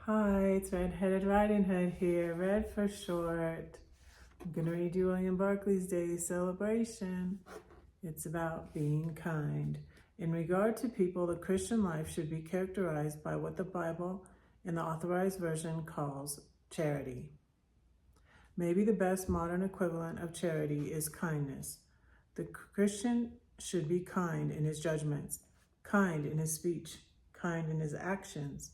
Hi, it's Red-Headed Riding Hood here, Red for short. I'm going to read you William Barclay's daily celebration. It's about being kind. In regard to people, the Christian life should be characterized by what the Bible in the Authorized Version calls charity. Maybe the best modern equivalent of charity is kindness. The Christian should be kind in his judgments, kind in his speech, kind in his actions.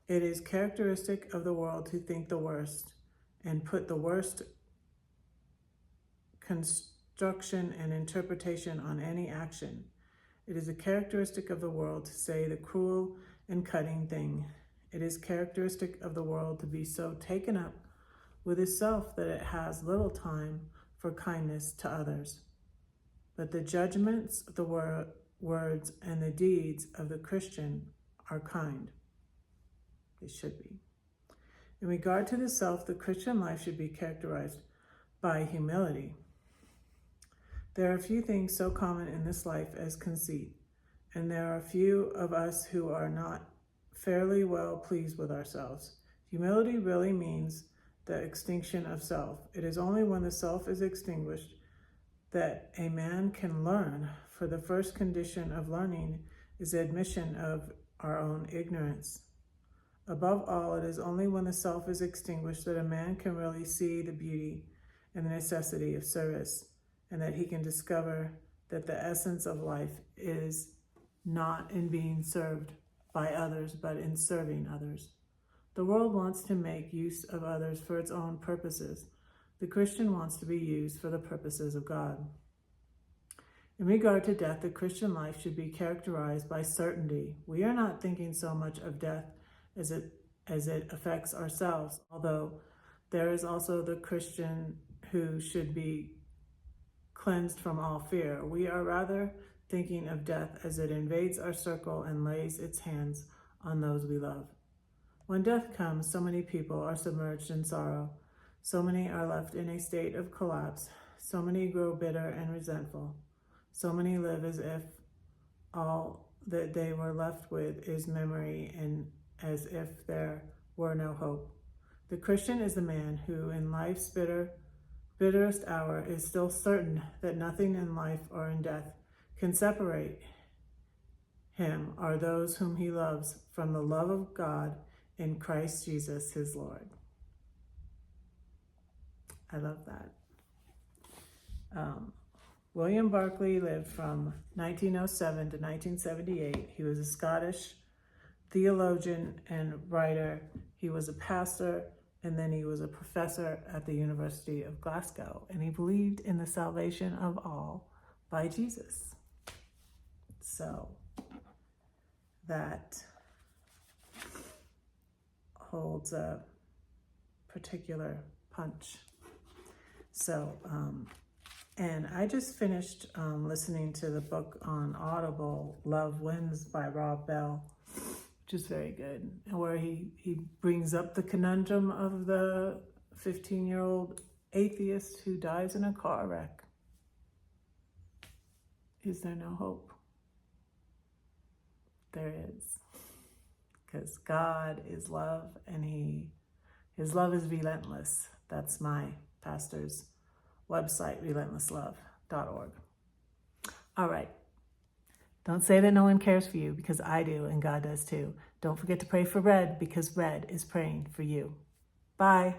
It is characteristic of the world to think the worst and put the worst construction and interpretation on any action. It is a characteristic of the world to say the cruel and cutting thing. It is characteristic of the world to be so taken up with itself that it has little time for kindness to others. But the judgments, the words, and the deeds of the Christian are kind. They should be. In regard to the self, the Christian life should be characterized by humility. There are few things so common in this life as conceit, and there are few of us who are not fairly well pleased with ourselves. Humility really means the extinction of self. It is only when the self is extinguished that a man can learn, for the first condition of learning is the admission of our own ignorance. Above all, it is only when the self is extinguished that a man can really see the beauty and the necessity of service, and that he can discover that the essence of life is not in being served by others, but in serving others. The world wants to make use of others for its own purposes. The Christian wants to be used for the purposes of God. In regard to death, the Christian life should be characterized by certainty. We are not thinking so much of death as it affects ourselves, although there is also the Christian who should be cleansed from all fear. We are rather thinking of death as it invades our circle and lays its hands on those we love. When death comes, so many people are submerged in sorrow. So many are left in a state of collapse. So many grow bitter and resentful. So many live as if all that they were left with is memory and as if there were no hope. The Christian is the man who, in life's bitterest hour, is still certain that nothing in life or in death can separate him or those whom he loves from the love of God in Christ Jesus, his Lord. I love that. William Barclay lived from 1907 to 1978. He was a Scottish theologian and writer. He was a pastor, and then he was a professor at the University of Glasgow, and he believed in the salvation of all by Jesus. So that holds a particular punch. So, and I just finished listening to the book on Audible, Love Wins by Rob Bell, which is very good, where he brings up the conundrum of the 15-year-old atheist who dies in a car wreck. Is there no hope? There is, because God is love, and his love is relentless. That's my pastor's website, relentlesslove.org. All right. Don't say that no one cares for you, because I do, and God does too. Don't forget to pray for Red, because Red is praying for you. Bye.